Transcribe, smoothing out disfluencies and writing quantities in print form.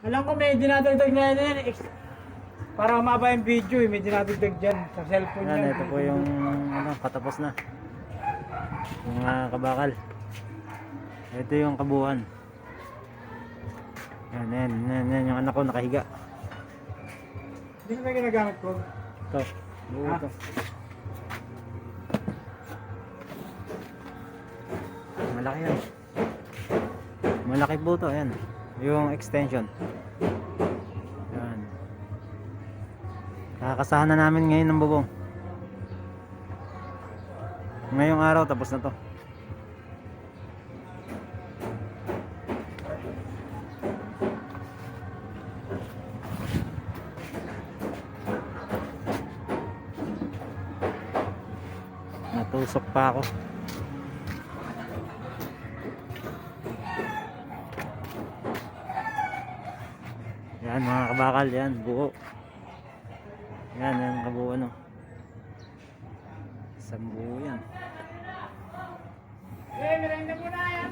Alam ko may dinadagdag na yan para humaba yung video may dinadagdag dyan sa cellphone Yan, yan. ito po yung ano, patapos na. Mga kabakal. Ito yung kabuuan. Yan, yung anak ko nakahiga. Hindi na may ginagamit ko. Ito, buo ito. Malaki yan. Malaki po ito, ayan. Yung extension. Yan. Kakasahan na namin ngayon ng bubong. Ngayong araw tapos na to. Natusok pa ako. Yan mga kabakal, yan buo. Yan yung kabuo ano. Isang buo yan. Eh, merenda muna yan.